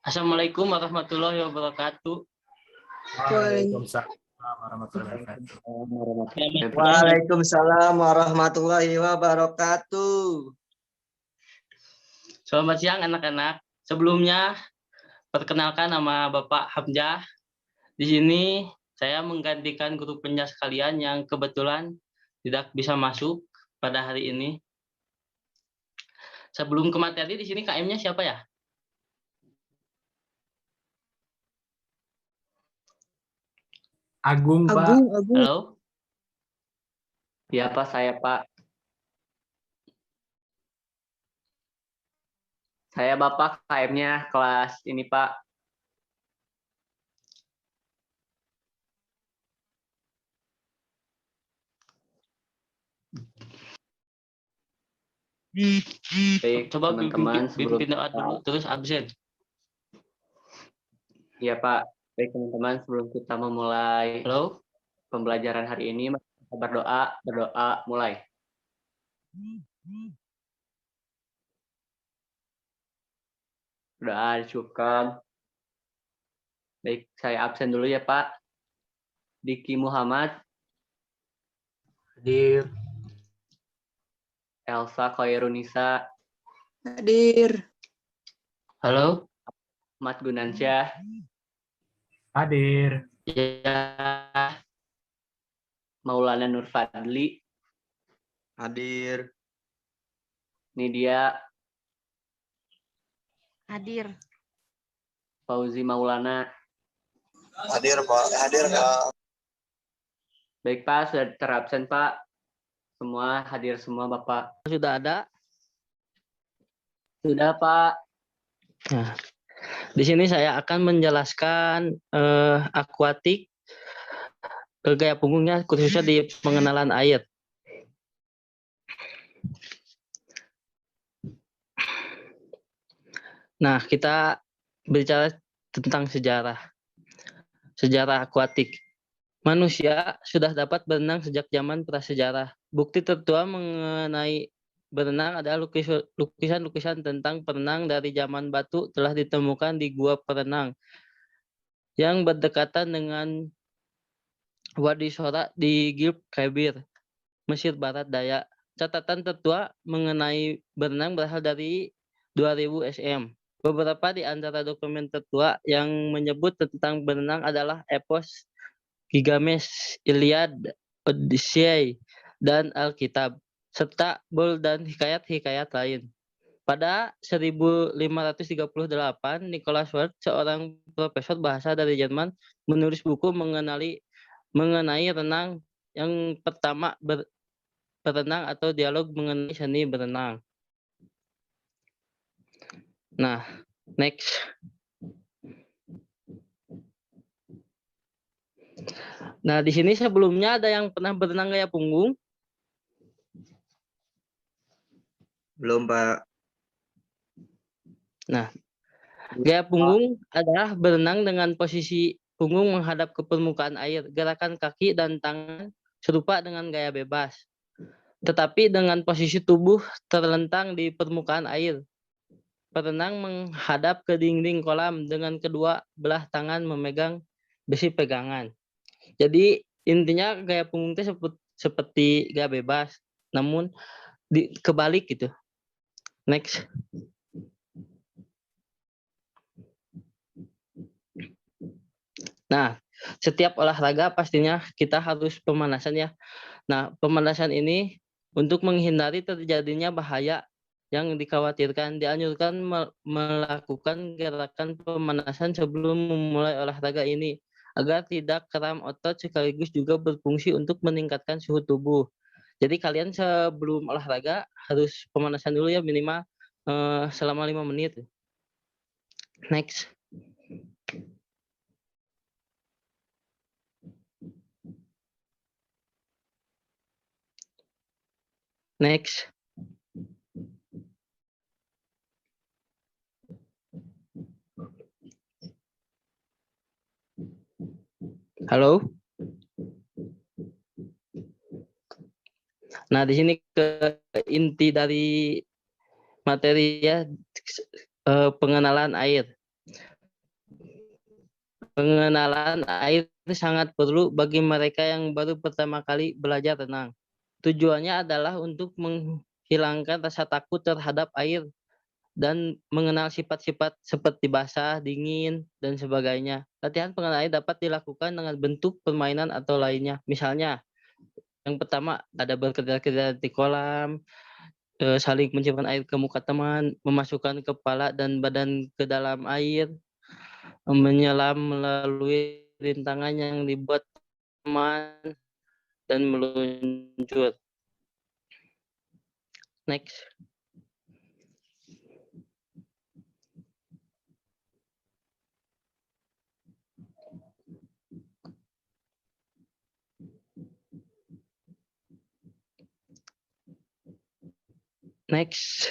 Assalamualaikum warahmatullahi wabarakatuh. Waalaikumsalam warahmatullahi wabarakatuh. Waalaikumsalam warahmatullahi wabarakatuh. Selamat siang anak-anak. Sebelumnya perkenalkan nama Bapak Hamzah. Di sini saya menggantikan guru penjas kalian yang kebetulan tidak bisa masuk pada hari ini. Sebelum ke materi, di sini KM-nya siapa ya? Agung, Pak. Halo? Ya Pak, saya Pak. Saya Bapak KM-nya kelas ini Pak. Baik, Coba teman-teman, pimpin doa dulu, terus absen. Iya Pak. Baik teman-teman, sebelum kita memulai Halo? pembelajaran hari ini, mari kita berdoa, mulai. Doa dicukupkan. Baik, saya absen dulu ya Pak. Diki Muhammad, Hadir. Elsa Khairunisa, Hadir. Halo? Ahmad Gunansyah, Hadir. Ya, Maulana Nur Fadli, Hadir. Nidia, Hadir. Fauzi Maulana. Hadir, Pak. Hadir, Pak. Baik Pak, sudah terabsen Pak. Semua hadir semua Bapak. sudah ada. Sudah Pak. Nah, di sini saya akan menjelaskan akuatik gaya punggungnya khususnya di pengenalan air. Nah, kita bicara tentang sejarah akuatik. Manusia sudah dapat berenang sejak zaman prasejarah. Bukti tertua mengenai berenang adalah lukisan-lukisan tentang perenang dari zaman batu telah ditemukan di gua perenang yang berdekatan dengan Wadi Sora di Gilb Kebir, Mesir Barat Daya. Catatan tertua mengenai berenang berasal dari 2000 SM. Beberapa di antara dokumen tertua yang menyebut tentang berenang adalah epos Gilgamesh, Iliad, Odyssey, dan Alkitab, serta Bul dan hikayat-hikayat lain. Pada 1538, Nicholas Ward, seorang profesor bahasa dari Jerman, menulis buku mengenai renang yang pertama berenang atau dialog mengenai seni berenang. Nah, next. Nah, di sini sebelumnya ada yang pernah berenang gaya punggung? Belum, Pak. Nah, gaya punggung adalah berenang dengan posisi punggung menghadap ke permukaan air. Gerakan kaki dan tangan serupa dengan gaya bebas, tetapi dengan posisi tubuh terlentang di permukaan air. Perenang menghadap ke dinding kolam dengan kedua belah tangan memegang besi pegangan. Jadi intinya gaya punggung itu seperti gaya bebas, namun kebalik gitu. Next. Nah, setiap olahraga pastinya kita harus pemanasan ya. Nah, pemanasan ini untuk menghindari terjadinya bahaya yang dikhawatirkan, dianjurkan melakukan gerakan pemanasan sebelum memulai olahraga ini agar tidak kram otot sekaligus juga berfungsi untuk meningkatkan suhu tubuh. Jadi kalian sebelum olahraga harus pemanasan dulu ya minimal selama 5 menit. Next. Next. Halo. Nah, di sini ke inti dari materi ya, pengenalan air. Pengenalan air sangat perlu bagi mereka yang baru pertama kali belajar renang. Tujuannya adalah untuk menghilangkan rasa takut terhadap air dan mengenal sifat-sifat seperti basah, dingin, dan sebagainya. Latihan pengenalan air dapat dilakukan dengan bentuk permainan atau lainnya. Misalnya, yang pertama ada berkedar-kedar di kolam, saling menciumkan air ke muka teman, memasukkan kepala dan badan ke dalam air, menyelam melalui rintangan yang dibuat teman, dan meluncur. Next. Next.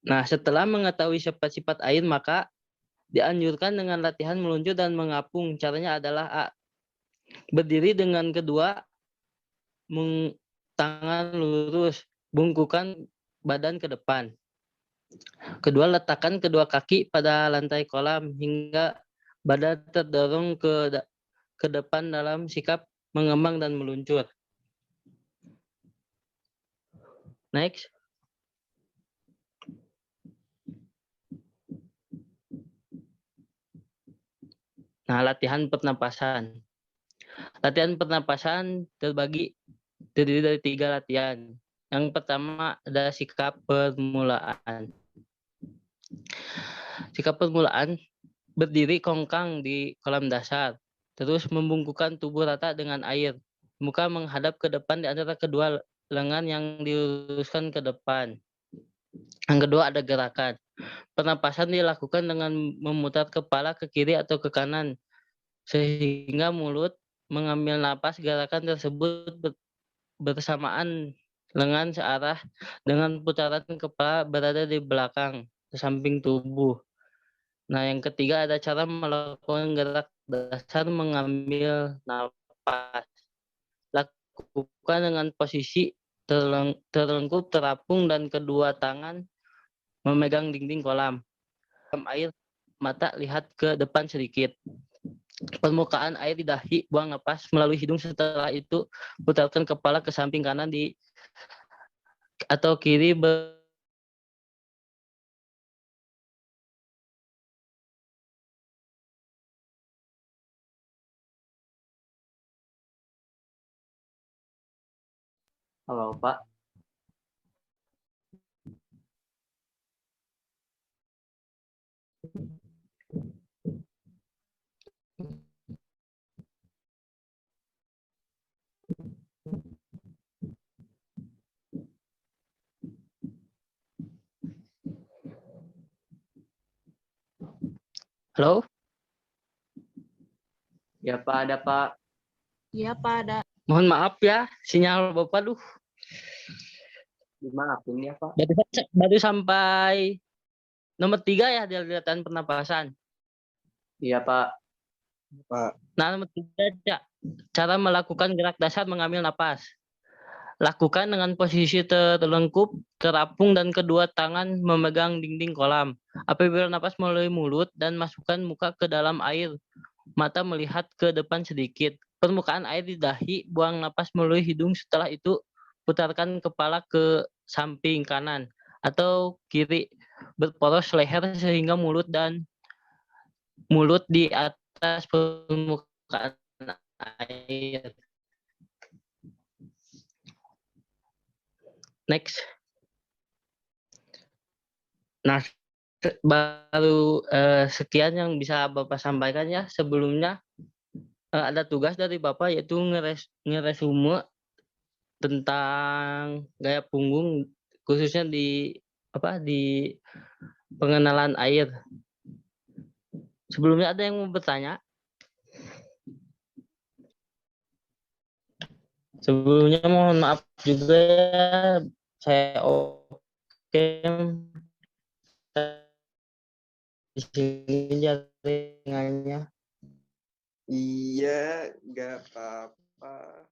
Nah, setelah mengetahui sifat-sifat air, maka dianjurkan dengan latihan meluncur dan mengapung. Caranya adalah A. Berdiri dengan kedua tangan lurus, bungkukan badan ke depan. Kedua, letakkan kedua kaki pada lantai kolam hingga badan terdorong ke depan dalam sikap mengembang dan meluncur. Next. Nah, latihan pernapasan. Latihan pernapasan terdiri dari 3 latihan. Yang pertama ada sikap permulaan. Sikap permulaan berdiri kongkang di kolam dasar, terus membungkukkan tubuh rata dengan air. Muka menghadap ke depan di antara kedua lengan yang diluruskan ke depan. Yang kedua ada gerakan. Pernapasan dilakukan dengan memutar kepala ke kiri atau ke kanan, sehingga mulut mengambil napas. Gerakan tersebut bersamaan lengan searah dengan putaran kepala berada di belakang, di samping tubuh. Nah, yang ketiga ada cara melakukan gerak dasar mengambil napas. Lakukan dengan posisi terlengkup, terapung, dan kedua tangan memegang dinding kolam. Dalam air, mata lihat ke depan sedikit. Permukaan air di dahi, buang napas melalui hidung. Setelah itu, putarkan kepala ke samping kanan atau kiri. Halo, Pak. Halo? Ya, Pak, ada, Pak. Iya, Pak, ada. Mohon maaf ya, sinyal Bapak Dimaafin ya, Pak. baru sampai nomor 3 ya di latihan pernapasan. Iya, Pak. Nah, nomor 3, cara melakukan gerak dasar mengambil napas. Lakukan dengan posisi terlengkup, terapung, dan kedua tangan memegang dinding kolam. Apabila napas melalui mulut dan masukkan muka ke dalam air, mata melihat ke depan sedikit. Permukaan air di dahi, buang napas melalui hidung. Setelah itu, putarkan kepala ke samping kanan atau kiri, berporos leher sehingga mulut di atas permukaan air. Next. Nah, baru sekian yang bisa Bapak sampaikan ya. Sebelumnya ada tugas dari Bapak yaitu ngeresume tentang gaya punggung, khususnya di pengenalan air. Sebelumnya ada yang mau bertanya? Sebelumnya mohon maaf juga ya, saya oke di sini jaringannya. Iya, nggak apa-apa.